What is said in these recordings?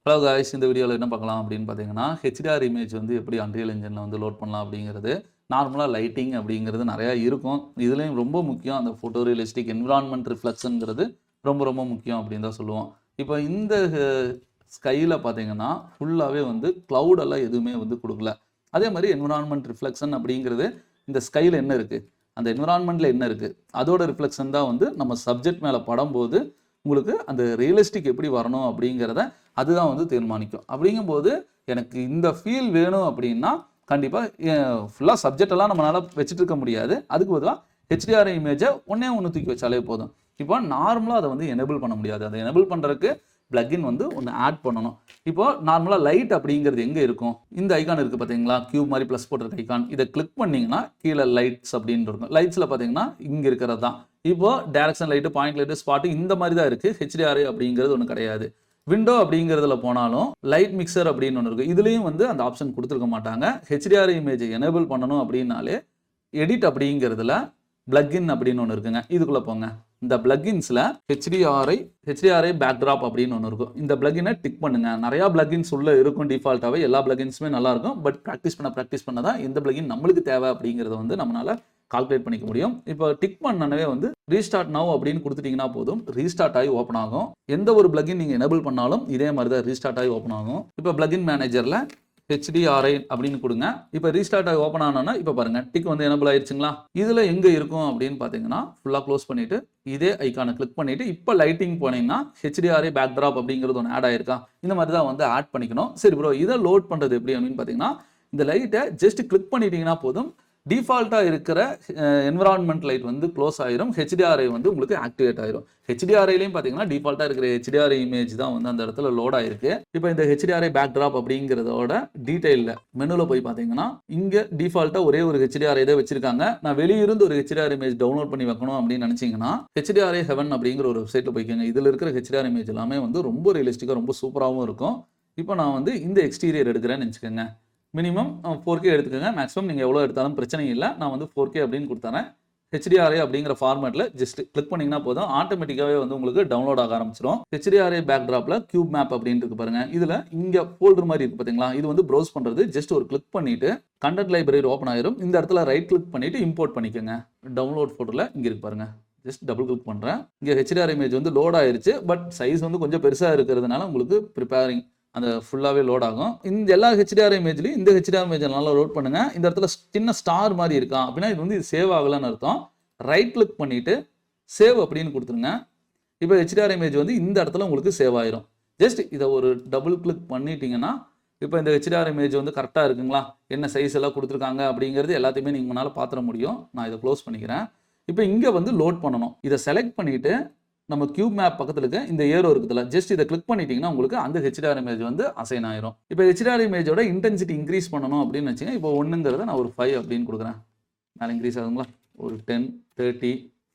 Hello guys, இந்த வீடியோவில் என்ன பார்க்கலாம் அப்படின்னு பார்த்தீங்கன்னா, ஹெச்டிஆர் இமேஜ் வந்து எப்படி அன்ரியல் என்ஜினில் வந்து லோட் பண்ணலாம் அப்படிங்கிறது. நார்மலாக லைட்டிங் அப்படிங்கிறது நிறையா இருக்கும். இதுலேயும் ரொம்ப முக்கியம் அந்த ஃபோட்டோ ரியலிஸ்டிக் என்விரான்மெண்ட் ரிஃப்ளெக்ஷனுங்கிறது ரொம்ப ரொம்ப முக்கியம் அப்படின்னு தான் சொல்லுவோம். இப்போ இந்த ஸ்கையில் பார்த்தீங்கன்னா ஃபுல்லாகவே வந்து க்ளவுடெல்லாம் எதுவுமே வந்து கொடுக்கல. அதே மாதிரி என்விரான்மெண்ட் ரிஃப்ளெக்ஷன் அப்படிங்கிறது இந்த ஸ்கையில் என்ன இருக்குது, அந்த என்விரான்மெண்ட்டில் என்ன இருக்குது, அதோட ரிஃப்ளெக்ஷன் தான் வந்து நம்ம சப்ஜெக்ட் மேலே படும்போது உங்களுக்கு அந்த ரியலிஸ்டிக் எப்படி வரணும் அப்படிங்கிறத அதுதான் வந்து தீர்மானிக்கும். அப்படிங்கும்போது எனக்கு இந்த ஃபீல் வேணும் அப்படின்னா கண்டிப்பாக ஃபுல்லாக சப்ஜெக்டெல்லாம் நம்மளால் வச்சுட்டு இருக்க முடியாது. அதுக்கு பொதுவாக ஹெச்டிஆர் இமேஜை ஒன்று தூக்கி வச்சாலே போதும். இப்போ நார்மலாக அதை வந்து எனேபிள் பண்ண முடியாது. அதை எனேபிள் பண்ணுறதுக்கு பிளக்இன் வந்து ஒன்று ஆட் பண்ணணும். இப்போ நார்மலாக லைட் அப்படிங்கிறது எங்கே இருக்கும்? இந்த ஐக்கான் இருக்குது பார்த்தீங்களா, கியூப் மாதிரி ப்ளஸ் போட்டிருக்க ஐக்கான். இதை கிளிக் பண்ணிங்கன்னா கீழே லைட்ஸ் அப்படின்னு இருக்கும். லைட்ஸில் பார்த்தீங்கன்னா இங்கே இருக்கிறது தான். இப்போ direction light, point light, spot இந்த மாதிரி தான் இருக்குது. ஹெச்டிஆர் அப்படிங்கிறது ஒன்று கிடையாது. விண்டோ அப்படிங்கிறதுல போனாலும் லைட் மிக்சர் அப்படின்னு ஒன்று இருக்குது. இதுலேயும் வந்து அந்த ஆப்ஷன் கொடுத்துருக்க மாட்டாங்க. ஹெச்டிஆர் இமேஜை எனேபிள் பண்ணணும் அப்படின்னாலே எடிட் அப்படிங்கிறதுல பிளக்இன் அப்படின்னு ஒன்று இருக்குங்க. இதுக்குள்ளே போங்க. இந்த பிளக்இன்ஸில் ஹெச்டிஆர்ஐ பேக்ட்ராப் அப்படின்னு ஒன்று இருக்கும். இந்த பிளக்இனை டிக் பண்ணுங்க. நிறையா பிளக்இன்ஸ் உள்ள இருக்கும். டிஃபால்ட்டாகவே எல்லா பிளக்இன்ஸுமே நல்லா இருக்கும். பட் ப்ராக்டிஸ் பண்ண தான் எந்த பிளக்இன் நம்மளுக்கு தேவை அப்படிங்கிறத வந்து நம்மளால கால்குலேட் பண்ணிக்க முடியும். இப்போ டிக் பண்ணனவே வந்து ரீஸ்டார்ட் நவ் அப்படின்னு கொடுத்துட்டீங்கன்னா போதும், ரீஸ்டார்ட் ஆகி ஓப்பன் ஆகும். எந்த ஒரு பிளக்இன் நீங்கள் எனேபிள் பண்ணாலும் இதே மாதிரி தான் ரீஸ்டார்ட் ஆகி ஓப்பன் ஆகும். இப்போ பிளக்இன் மேனேஜரில் ஹெச்டிஆர்ஐ அப்படின்னு கொடுங்க. இப்போ ரீஸ்டார்ட் ஆகி ஓப்பன் ஆனோன்னா இப்போ பாருங்க டிக் வந்து எனேபிள் ஆயிடுச்சுங்களா. இதில் எங்கே இருக்கும் அப்படின்னு பார்த்தீங்கன்னா ஃபுல்லாக க்ளோஸ் பண்ணிட்டு இதே ஐக்கானை கிளிக் பண்ணிட்டு இப்போ லைட்டிங் போனீங்கன்னா ஹெச்டிஆர்ஐ பேக்ட்ராப் அப்படிங்கிறது ஒன்று ஆட் ஆயிருக்கா. இந்த மாதிரி தான் வந்து ஆட் பண்ணிக்கணும். சரி ப்ரோ, இதை லோட் பண்ணுறது எப்படி அப்படின்னு பார்த்தீங்கன்னா இந்த லைட்டை ஜஸ்ட் கிளிக் பண்ணிட்டீங்கன்னா போதும், டிஃபால்ட்டாக இருக்கிற என்விரான்மெண்ட் லைட் வந்து க்ளோஸ் ஆயிரும். ஹெச்டிஆர்ஐ வந்து உங்களுக்கு ஆக்டிவேட் ஆயிரும். ஹெச்டிஆர்ஐலையும் பார்த்தீங்கன்னா டிஃபால்ட்டாக இருக்கிற ஹெச்டிஆர்ஐ இமேஜ் தான் வந்து அந்த இடத்துல லோட் ஆயிருக்கு. இப்போ இந்த ஹெச்டிஆர்ஐ பேக்ட்ராப் அப்படிங்கிறதோட டீடைலில் மெனுவில் போய் பார்த்தீங்கன்னா இங்கே டிஃபால்ட்டாக ஒரே ஒரு ஹெச்டிஆர்ஐ தான் வச்சிருக்காங்க. நான் வெளியிருந்து ஒரு ஹெச்டிஆர் இமேஜ் டவுன்லோட் பண்ணி வைக்கணும் அப்படின்னு நினச்சிங்கன்னா ஹெச்டிஆர்ஐ ஹெவன் அப்படிங்கிற ஒரு வெப்சைட்டில் போய்க்கோங்க. இதில் இருக்கிற ஹெச்டிஆர் இமேஜ் எல்லாமே வந்து ரொம்ப ரியலிஸ்டிக்காக ரொம்ப சூப்பராகவும் இருக்கும். இப்போ நான் வந்து இந்த எக்ஸ்டீரியர் எடுக்கிறேன்னு நினச்சிக்கோங்க. மினிமம் 4K எடுத்துக்கோங்க. மேக்ஸிமம் நீங்கள் எவ்வளோ எடுத்தாலும் பிரச்சனை இல்லை. நான் வந்து 4K அப்படின்னு கொடுத்தறேன். ஹெச்டிஆர்ஐ அப்படிங்கிற ஃபார்மேட்டில் ஜஸ்ட் கிளிக் பண்ணிங்கன்னா போதும், ஆட்டோமேட்டிக்காகவே வந்து உங்களுக்கு டவுன்லோட் ஆக ஆரம்பிச்சிடும். ஹெச்டிஆர்ஐ பேக்ட்ராப்பில் கியூப் மேப் அப்படின்னு இருக்கு பாருங்க. இதில் இங்கே ஃபோல்டர் மாதிரி இருக்குது பார்த்தீங்களா, இது வந்து ப்ரௌஸ் பண்ணுறது. ஜஸ்ட் ஒரு கிளிக் பண்ணிவிட்டு கண்டென்ட் லைப்ரரி ஓப்பன் ஆயிரும். இந்த இடத்துல ரைட் கிளிக் பண்ணிவிட்டு இம்போர்ட் பண்ணிக்கோங்க. டவுன்லோட் ஃபோட்டோவில் இங்கே இருக்கு பாருங்க. ஜஸ்ட் டபுள் கிளிக் பண்ணுறேன். இங்கே ஹெச்டிஆர் இமேஜ் வந்து லோட் ஆயிருச்சு. பட் சைஸ் வந்து கொஞ்சம் பெருசாக இருக்கிறதுனால உங்களுக்கு ப்ரிப்பேரிங் அந்த ஃபுல்லாகவே லோட் ஆகும். இந்த எல்லா ஹெச்டிஆர் இமேஜ்லையும் இந்த ஹெச்டிஆர் இமேஜ் நல்லா லோட் பண்ணுங்க. இந்த இடத்துல சின்ன ஸ்டார் மாதிரி இருக்கா அப்படின்னா இது வந்து சேவ் ஆகலன்னு அர்த்தம். ரைட் கிளிக் பண்ணிட்டு சேவ் அப்படின்னு கொடுத்துருங்க. இப்போ ஹெச்டிஆர் இமேஜ் வந்து இந்த இடத்துல உங்களுக்கு சேவ் ஆயிரும். ஜஸ்ட் இதை ஒரு டபுள் கிளிக் பண்ணிட்டீங்கன்னா இப்போ இந்த ஹெச்டிஆர் இமேஜ் வந்து கரெக்டாக இருக்குங்களா, என்ன சைஸ் எல்லாம் கொடுத்துருக்காங்க அப்படிங்கிறது எல்லாத்தையுமே நீங்களால பார்த்துட முடியும். நான் இதை க்ளோஸ் பண்ணிக்கிறேன். இப்போ இங்கே வந்து லோட் பண்ணணும். இதை செலக்ட் பண்ணிட்டு நம்ம கியூப் மேப் பக்கத்தில் இருக்க இந்த ஏரோ இருக்குதுல, ஜஸ்ட் இதை கிளிக் பண்ணிட்டீங்கன்னா உங்களுக்கு அந்த ஹெச்டிஆர் இமேஜ் வந்து அசைன் ஆயிரும். இப்போ ஹெச்டிஆர் இமேஜோட இன்டென்சிட்டி இன்க்ரீஸ் பண்ணணும் அப்படின்னு வச்சுங்க. இப்போ 1ங்கிறத நான் ஒரு 5 அப்படின்னு கொடுக்குறேன். மேலே இன்க்ரீஸ் ஆகுங்களா, ஒரு 10, 30,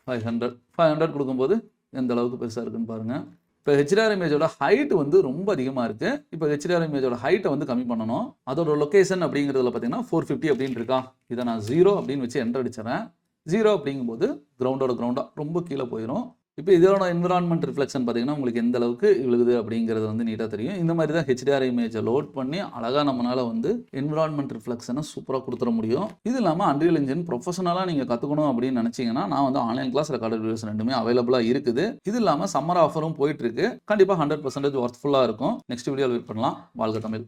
500 கொடுக்கும்போது எந்த அளவுக்கு பெருசாக இருக்குன்னு பாருங்க. இப்போ ஹெச்டிஆர் இமேஜோட ஹைட் வந்து ரொம்ப அதிகமாக இருக்குது. இப்போ ஹெச்டிஆர் இமேஜோட ஹைட்டை வந்து கம்மி பண்ணணும். அதோட லொக்கேஷன் அப்படிங்கிறதுல பார்த்தீங்கன்னா 450 அப்படின்னு இருக்கா. இதை நான் 0 அப்படின்னு வச்சு என்டர் அடிச்சிடறேன். 0 அப்படிங்கும்போது கிரவுண்டாக ரொம்ப கீழே போயிடும். இப்போ இதோட என்விரான்மெண்ட் ரிஃப்ளெக்ஷன் பார்த்தீங்கன்னா உங்களுக்கு எந்த அளவுக்கு விழுகுது அப்படிங்கிறது வந்து நீட்டாக தெரியும். இந்த மாதிரி தான் ஹெச்டிஆர் இமேஜை லோட் பண்ணி அழகாக நம்மளால் வந்து என்விரான்மெண்ட் ரிஃப்ளெக்ஷனை சூப்பராக கொடுத்துட முடியும். இது இல்லாமல் அன்ரியல் என்ஜின் ப்ரொஃபஷனலாக நீங்கள் கற்றுக்கணும் அப்படின்னு நினச்சிங்கன்னா நான் வந்து ஆன்லைன் கிளாஸ் ரெக்கார்டட் வீடியோஸ் ரெண்டுமே அவைலபிளாக இருக்குது. இது இல்லாமல் சம்மர் ஆஃபரும் போயிட்டு இருக்கு. கண்டிப்பாக 100% ஒர்த்ஃபுல்லாக இருக்கும். நெக்ஸ்ட் வீடியோவில் வெயிட் பண்ணலாம். வாழ்க தமிழ்.